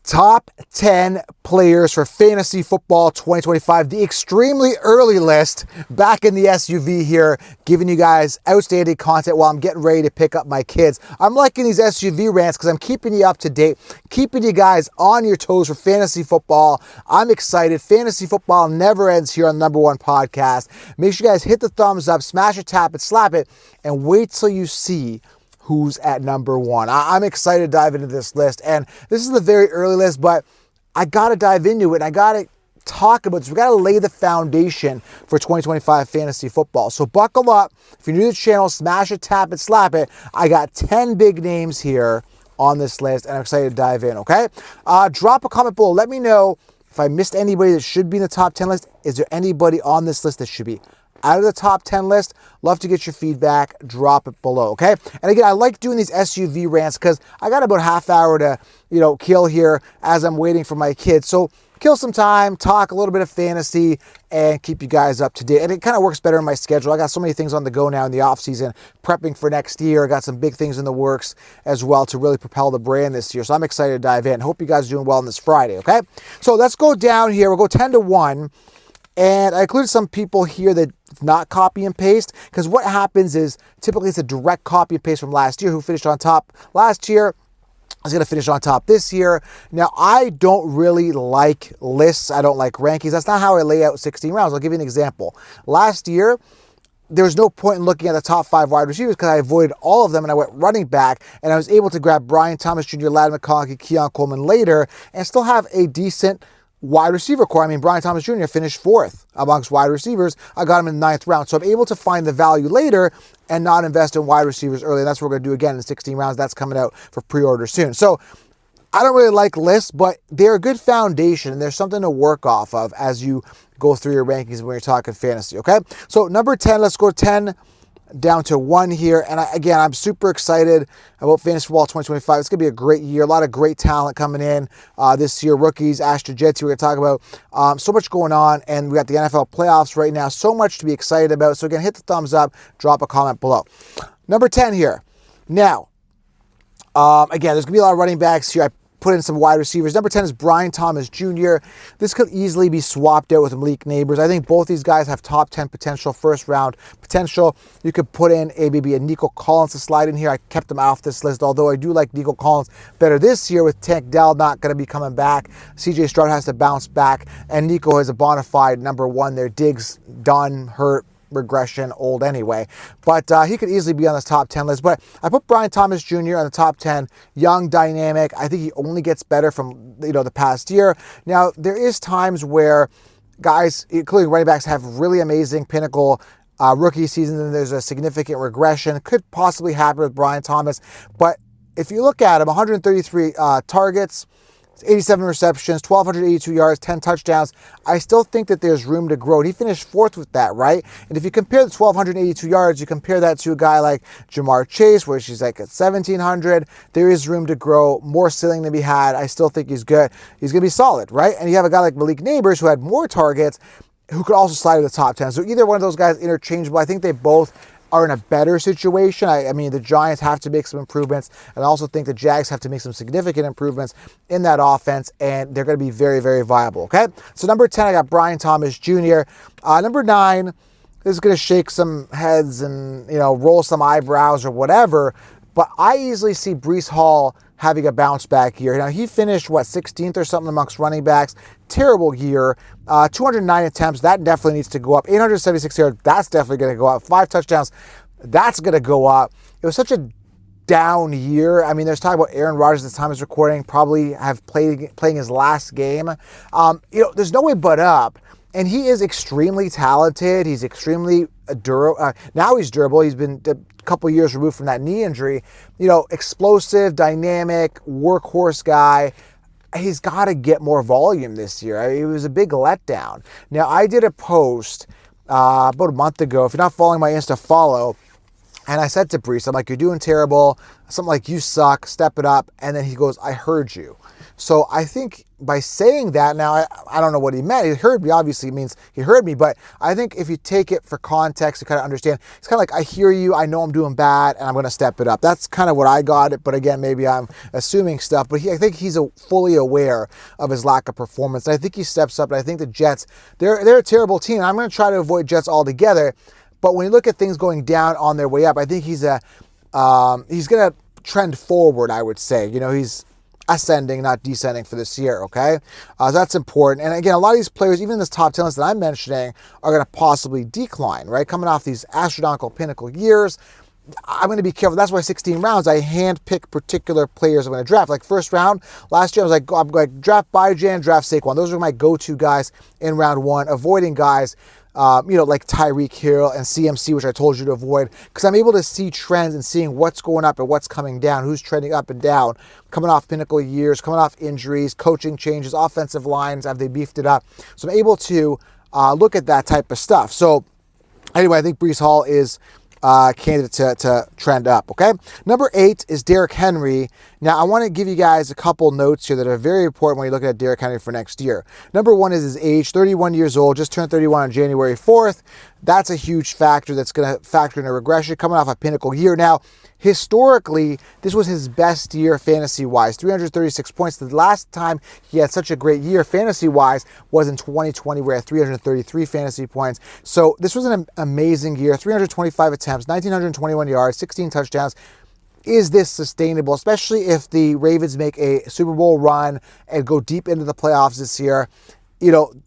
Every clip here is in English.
Top 10 players for Fantasy Football 2025, the extremely early list, back in the SUV here, giving you guys outstanding content while I'm getting ready to pick up my kids. I'm liking these SUV rants because I'm keeping you up to date, keeping you guys on your toes for Fantasy Football. I'm excited. Fantasy Football never ends here on the #1 podcast. Make sure you guys hit the thumbs up, smash it, tap it, slap it, and wait till you see who's at #1. I'm excited to dive into this list, and this is the very early list, but I got to dive into it, and I got to talk about this. We got to lay the foundation for 2025 fantasy football. So buckle up. If you're new to the channel, smash it, tap it, slap it. I got 10 big names here on this list, and I'm excited to dive in, okay? Drop a comment below. Let me know if I missed anybody that should be in the top 10 list. Is there anybody on this list that should be out of the top 10 list? Love to get your feedback. Drop it below, okay? And again, I like doing these SUV rants because I got about half hour to, kill here as I'm waiting for my kids. So kill some time, talk a little bit of fantasy, and keep you guys up to date. And it kind of works better in my schedule. I got so many things on the go now in the off season, prepping for next year. I got some big things in the works as well to really propel the brand this year. So I'm excited to dive in. Hope you guys are doing well on this Friday, okay? So let's go down here. We'll go 10 to 1. And I included some people here that not copy and paste, because what happens is typically it's a direct copy and paste from last year. Who finished on top last year is going to finish on top this year. Now, I don't really like lists. I don't like rankings. That's not how I lay out 16 rounds. I'll give you an example. Last year, there was no point in looking at the top 5 wide receivers because I avoided all of them and I went running back, and I was able to grab Brian Thomas Jr., Ladd McConkey, Keon Coleman later and still have a decent wide receiver core. I mean, Brian Thomas Jr. finished 4th amongst wide receivers. I got him in the 9th round. So I'm able to find the value later and not invest in wide receivers early. And that's what we're going to do again in 16 rounds. That's coming out for pre-order soon. So I don't really like lists, but they're a good foundation and there's something to work off of as you go through your rankings when you're talking fantasy, okay? So number 10, let's go 10 down to 1 here. And I'm super excited about Fantasy Football 2025. It's going to be a great year. A lot of great talent coming in this year. Rookies, Ashton Jetty, we're going to talk about. So much going on. And we got the NFL playoffs right now. So much to be excited about. So again, hit the thumbs up. Drop a comment below. Number 10 here. Now, again, there's going to be a lot of running backs here. I put in some wide receivers. Number 10 is Brian Thomas Jr. This could easily be swapped out with Malik Neighbors. I think both these guys have top 10 potential, first round potential. You could put in maybe a Nico Collins to slide in here. I kept him off this list, although I do like Nico Collins better this year with Tank Dell not going to be coming back. CJ Stroud has to bounce back, and Nico is a bona fide number 1 there. Diggs done, hurt, regression, old anyway, but he could easily be on this top 10 list. But I put Brian Thomas Jr. on the top 10. Young, dynamic. I think he only gets better from the past year. Now there is times where guys, including running backs, have really amazing pinnacle rookie seasons, and there's a significant regression. Could possibly happen with Brian Thomas, but if you look at him, 133 targets, 87 receptions, 1,282 yards, 10 touchdowns. I still think that there's room to grow. And he finished 4th with that, right? And if you compare the 1,282 yards, you compare that to a guy like Jamar Chase, where she's like at 1,700. There is room to grow, more ceiling to be had. I still think he's good. He's going to be solid, right? And you have a guy like Malik Neighbors who had more targets, who could also slide to the top 10. So either one of those guys interchangeable. I think they both are in a better situation. I mean, the Giants have to make some improvements, and I also think the Jags have to make some significant improvements in that offense, and they're going to be very, very viable, okay? So number 10, I got Brian Thomas Jr. Number 9, this is going to shake some heads and, roll some eyebrows or whatever, but I easily see Breece Hall having a bounce back year. Now, he finished, 16th or something amongst running backs. Terrible year. 209 attempts. That definitely needs to go up. 876 yards. That's definitely going to go up. 5 touchdowns. That's going to go up. It was such a down year. I mean, there's talk about Aaron Rodgers at the time of this recording probably playing his last game. There's no way but up. And he is extremely talented. He's extremely durable. Now he's durable. He's been a couple years removed from that knee injury. Explosive, dynamic, workhorse guy. He's got to get more volume this year. It was a big letdown. Now, I did a post about a month ago. If you're not following my Insta, follow. And I said to Breece, I'm like, you're doing terrible. Something like, you suck, step it up. And then he goes, I heard you. So I think by saying that, now I don't know what he meant. He heard me, obviously means he heard me, but I think if you take it for context to kind of understand, it's kind of like, I hear you, I know I'm doing bad, and I'm going to step it up. That's kind of what I got it, but again, maybe I'm assuming stuff, but I think he's fully aware of his lack of performance, and I think he steps up, and I think the Jets, they're a terrible team. I'm going to try to avoid Jets altogether, but when you look at things going down on their way up, I think he's going to trend forward, I would say. He's ascending, not descending for this year, okay? So that's important. And again, a lot of these players, even this top 10 list that I'm mentioning, are going to possibly decline, right? Coming off these astronomical pinnacle years, I'm going to be careful. That's why 16 rounds, I hand-pick particular players I'm going to draft. Like first round, last year I was like, I'm going to draft Bijan, draft Saquon. Those are my go-to guys in round one, avoiding guys like Tyreek Hill and CMC, which I told you to avoid, because I'm able to see trends and seeing what's going up and what's coming down, who's trending up and down, coming off pinnacle years, coming off injuries, coaching changes, offensive lines, have they beefed it up? So I'm able to look at that type of stuff. So anyway, I think Breece Hall is candidate to trend up, okay? Number 8 is Derrick Henry. Now, I want to give you guys a couple notes here that are very important when you look at Derrick Henry for next year. Number 1 is his age, 31 years old, just turned 31 on January 4th. That's a huge factor that's going to factor in a regression coming off a pinnacle year. Now, historically, this was his best year fantasy-wise, 336 points. The last time he had such a great year fantasy-wise was in 2020, where he had 333 fantasy points. So this was an amazing year, 325 attempts, 1,921 yards, 16 touchdowns. Is this sustainable, especially if the Ravens make a Super Bowl run and go deep into the playoffs this year?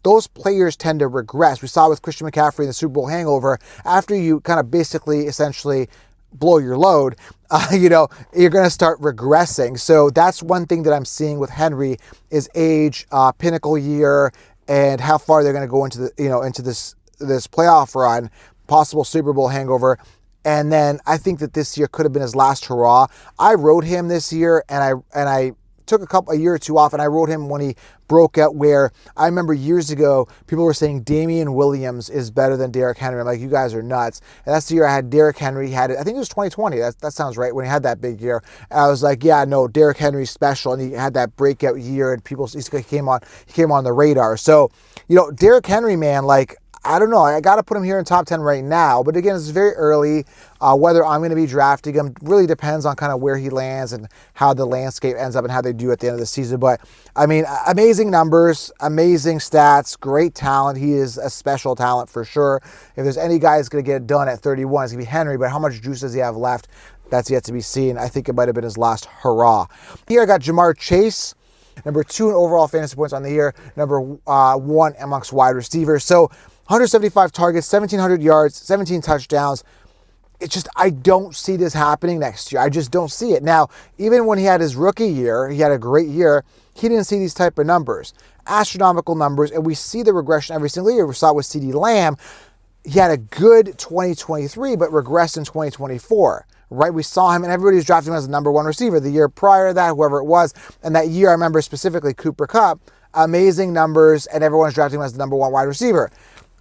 Those players tend to regress. We saw with Christian McCaffrey in the Super Bowl hangover. After you kind of basically essentially blow your load, you're going to start regressing. So that's one thing that I'm seeing with Henry is age, pinnacle year, and how far they're going to go into the into this playoff run, possible Super Bowl hangover. And then I think that this year could have been his last hurrah. I rode him this year, and I took a year or two off, and I rode him when he broke out, where I remember years ago, people were saying Damian Williams is better than Derrick Henry. I'm like, you guys are nuts. And that's the year I had Derrick Henry. I think it was 2020. That sounds right, when he had that big year. And I was like, yeah, no, Derrick Henry's special. And he had that breakout year, and he came on the radar. So, Derrick Henry, man, like, I don't know. I got to put him here in top 10 right now. But again, it's very early. Whether I'm going to be drafting him really depends on kind of where he lands and how the landscape ends up and how they do at the end of the season. But, I mean, amazing numbers, amazing stats, great talent. He is a special talent for sure. If there's any guy that's going to get it done at 31, it's going to be Henry. But how much juice does he have left? That's yet to be seen. I think it might have been his last hurrah. Here I got Jamar Chase. Number 2 in overall fantasy points on the year. Number 1 amongst wide receivers. So, 175 targets, 1,700 yards, 17 touchdowns. It's just, I don't see this happening next year. I just don't see it. Now, even when he had his rookie year, he had a great year, he didn't see these type of numbers. Astronomical numbers, and we see the regression every single year. We saw it with CeeDee Lamb. He had a good 2023, but regressed in 2024. Right? We saw him, and everybody was drafting him as the number 1 receiver. The year prior to that, whoever it was, and that year I remember specifically Cooper Kupp, amazing numbers, and everyone's drafting him as the number 1 wide receiver.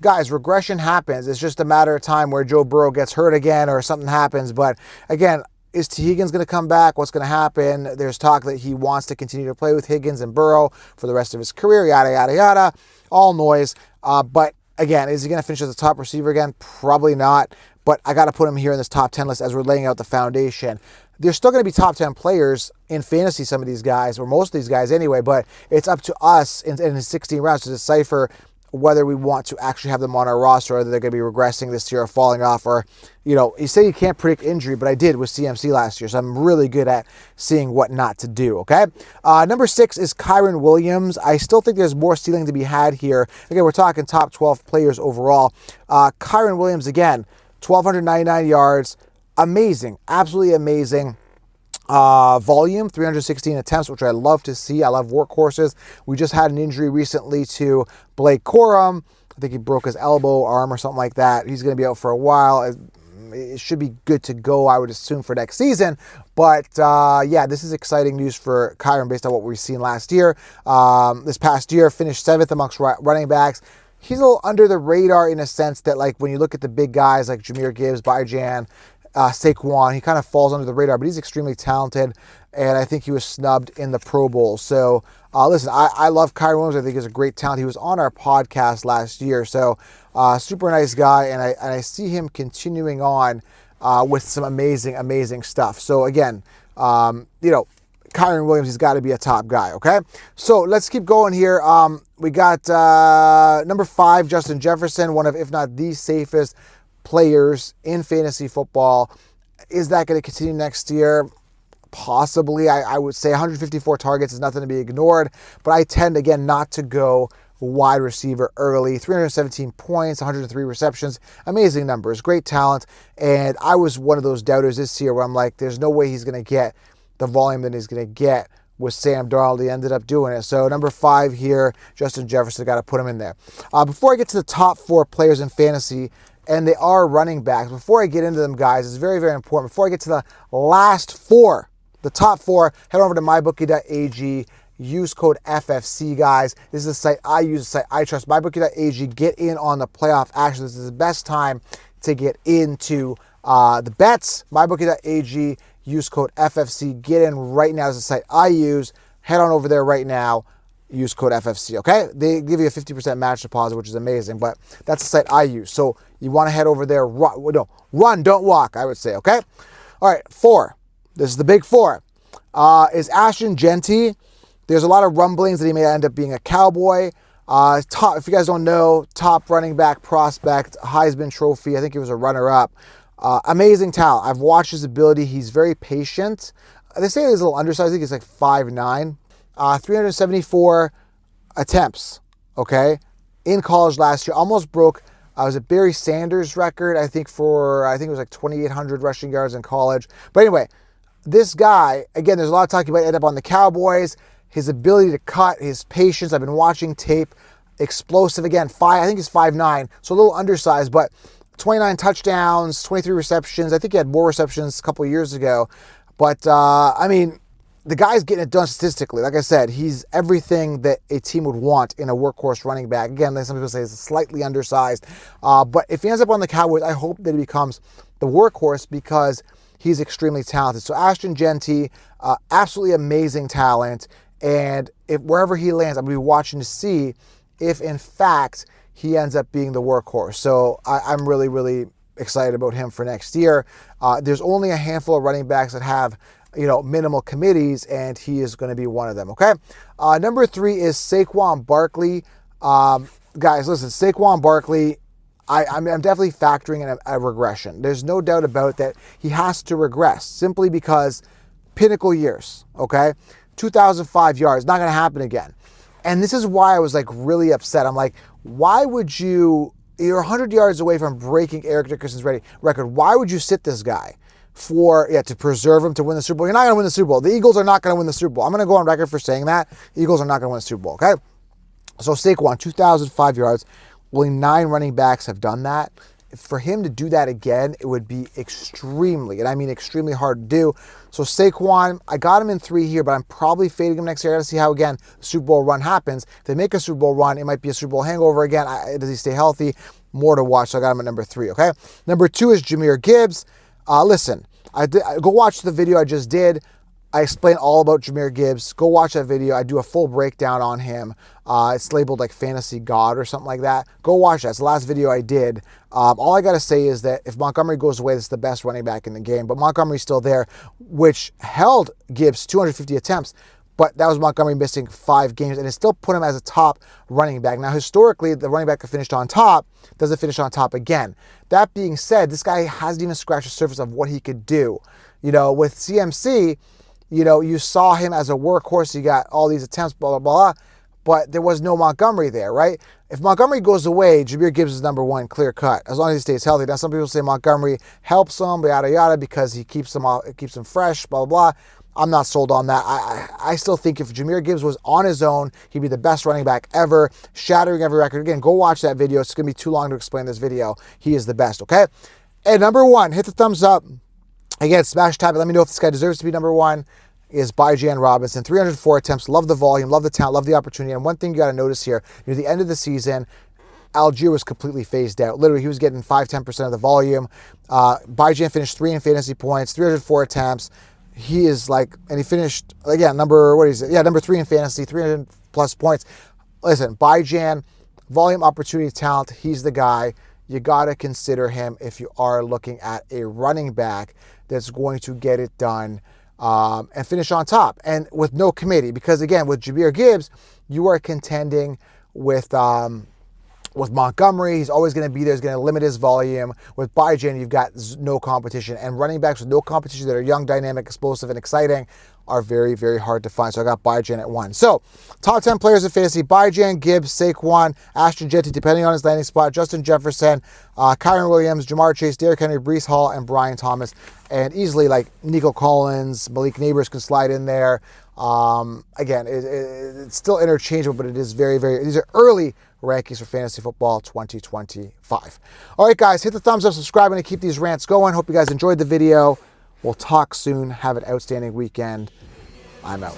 Guys, regression happens. It's just a matter of time where Joe Burrow gets hurt again or something happens. But again, is T. Higgins going to come back? What's going to happen? There's talk that he wants to continue to play with Higgins and Burrow for the rest of his career, yada, yada, yada. All noise. But again, is he going to finish as a top receiver again? Probably not. But I got to put him here in this top 10 list as we're laying out the foundation. There's still going to be top 10 players in fantasy, some of these guys, or most of these guys anyway, but it's up to us in his 16 rounds to decipher whether we want to actually have them on our roster, or whether they're going to be regressing this year or falling off. Or, you say you can't predict injury, but I did with CMC last year, so I'm really good at seeing what not to do, okay? Number 6 is Kyren Williams. I still think there's more ceiling to be had here. Again, we're talking top 12 players overall. Kyren Williams, again, 1,299 yards. Amazing, absolutely amazing. Volume, 316 attempts, which I love to see. I love workhorses. We just had an injury recently to Blake Corum. I think he broke his elbow, arm, or something like that. He's going to be out for a while. It should be good to go, I would assume, for next season. But, yeah, this is exciting news for Kyren based on what we've seen last year. This past year, finished 7th amongst running backs. He's a little under the radar in a sense that, like, when you look at the big guys like Jahmyr Gibbs, Bijan, Saquon. He kind of falls under the radar, but he's extremely talented, and I think he was snubbed in the Pro Bowl. So, listen, I love Kyren Williams. I think he's a great talent. He was on our podcast last year, so super nice guy, and I see him continuing on with some amazing stuff. So, again, Kyren Williams, he's got to be a top guy, okay? So let's keep going here. We got number 5, Justin Jefferson, one of, if not the safest players in fantasy football. Is that going to continue next year? Possibly. I would say 154 targets is nothing to be ignored, but I tend, again, not to go wide receiver early. 317 points, 103 receptions, amazing numbers, great talent, and I was one of those doubters this year where I'm like, there's no way he's going to get the volume that he's going to get with Sam Darnold. He ended up doing it. So number 5 here, Justin Jefferson, got to put him in there. Before I get to the top 4 players in fantasy, and they are running backs, before I get into them, guys, it's very important. Before I get to the last 4, the top 4, head over to mybookie.ag. Use code FFC, guys. This is the site I use, the site I trust. Mybookie.ag. Get in on the playoff action. This is the best time to get into the bets. Mybookie.ag. Use code FFC. Get in right now. This is the site I use. Head on over there right now. Use code FFC, okay? They give you a 50% match deposit, which is amazing, but that's the site I use. So you want to head over there. Run, don't walk, I would say, okay? All right, 4. This is the big 4. Is Ashton Jeanty. There's a lot of rumblings that he may end up being a Cowboy. Top, if you guys don't know, top running back prospect, Heisman Trophy. I think he was a runner-up. Amazing talent. I've watched his ability. He's very patient. They say he's a little undersized. I think he's like 5'9". 374 attempts, okay? In college last year. Almost broke, was it Barry Sanders' record, I think it was like 2,800 rushing yards in college. But anyway, this guy, again, there's a lot of talk about end up on the Cowboys. His ability to cut, his patience. I've been watching tape. Explosive, again, I think he's 5'9", so a little undersized, but 29 touchdowns, 23 receptions. I think he had more receptions a couple of years ago. But, the guy's getting it done statistically. Like I said, he's everything that a team would want in a workhorse running back. Again, like some people say, he's slightly undersized. But if he ends up on the Cowboys, I hope that he becomes the workhorse because he's extremely talented. So Ashton Jeanty, absolutely amazing talent. And if wherever he lands, I'm going to be watching to see if, in fact, he ends up being the workhorse. So I'm really excited about him for next year. There's only a handful of running backs that have minimal committees, and he is going to be one of them, okay? Number 3 is Saquon Barkley. Guys, listen, Saquon Barkley, I'm definitely factoring in a regression. There's no doubt about it that he has to regress simply because pinnacle years, okay? 2,005 yards, not going to happen again. And this is why I was like really upset. I'm like, why would you're 100 yards away from breaking Eric Dickerson's record. Why would you sit this guy? To preserve him to win the Super Bowl. You're not going to win the Super Bowl. The Eagles are not going to win the Super Bowl. I'm going to go on record for saying that. The Eagles are not going to win the Super Bowl, okay? So Saquon, 2,005 yards. Only 9 running backs have done that. For him to do that again, it would be extremely, and I mean extremely hard to do. So Saquon, I got him in 3 here, but I'm probably fading him next year. I got to see how, again, the Super Bowl run happens. If they make a Super Bowl run, it might be a Super Bowl hangover again. Does he stay healthy? More to watch, so I got him at number 3, okay? Number 2 is Jahmyr Gibbs. Listen, go watch the video I just did. I explain all about Jahmyr Gibbs. Go watch that video. I do a full breakdown on him. It's labeled like Fantasy God or something like that. Go watch that. It's the last video I did. All I got to say is that if Montgomery goes away, this is the best running back in the game. But Montgomery's still there, which held Gibbs 250 attempts. But that was Montgomery missing 5 games, and it still put him as a top running back. Now, historically, the running back that finished on top doesn't finish on top again. That being said, this guy hasn't even scratched the surface of what he could do. With CMC, you saw him as a workhorse. You got all these attempts, blah, blah, blah, but there was no Montgomery there, right? If Montgomery goes away, Jahmyr Gibbs is number 1, clear cut, as long as he stays healthy. Now, some people say Montgomery helps him, yada, yada, because he keeps him fresh, blah, blah, blah. I'm not sold on that. I still think if Jahmyr Gibbs was on his own, he'd be the best running back ever, shattering every record. Again, go watch that video. It's going to be too long to explain this video. He is the best, okay? And number 1, hit the thumbs up. Again, smash tab. Let me know if this guy deserves to be number 1. Is Bijan Robinson. 304 attempts. Love the volume, love the talent, love the opportunity. And one thing you got to notice here, near the end of the season, Algier was completely phased out. Literally, he was getting 5-10% of the volume. Bijan finished 3 in fantasy points, 304 attempts. He is like, and he finished, again, number 3 in fantasy, 300 plus points. Listen, Bijan, volume, opportunity, talent, he's the guy. You got to consider him if you are looking at a running back that's going to get it done and finish on top. And with no committee, because again, with Jahmyr Gibbs, you are contending with Montgomery. He's always going to be there. He's going to limit his volume. With Bijan, you've got no competition. And running backs with no competition that are young, dynamic, explosive, and exciting are very, very hard to find. So I got Bijan at 1. So top 10 players in fantasy: Bijan, Gibbs, Saquon, Ashton Jeanty, depending on his landing spot, Justin Jefferson, Kyron Williams, Jamar Chase, Derrick Henry, Breece Hall, and Brian Thomas. And easily like Nico Collins, Malik Neighbors can slide in there. Again, it's still interchangeable, but it is very, very, these are early rankings for Fantasy Football 2025. All right, guys, hit the thumbs up, subscribe, and keep these rants going. Hope you guys enjoyed the video. We'll talk soon. Have an outstanding weekend. I'm out.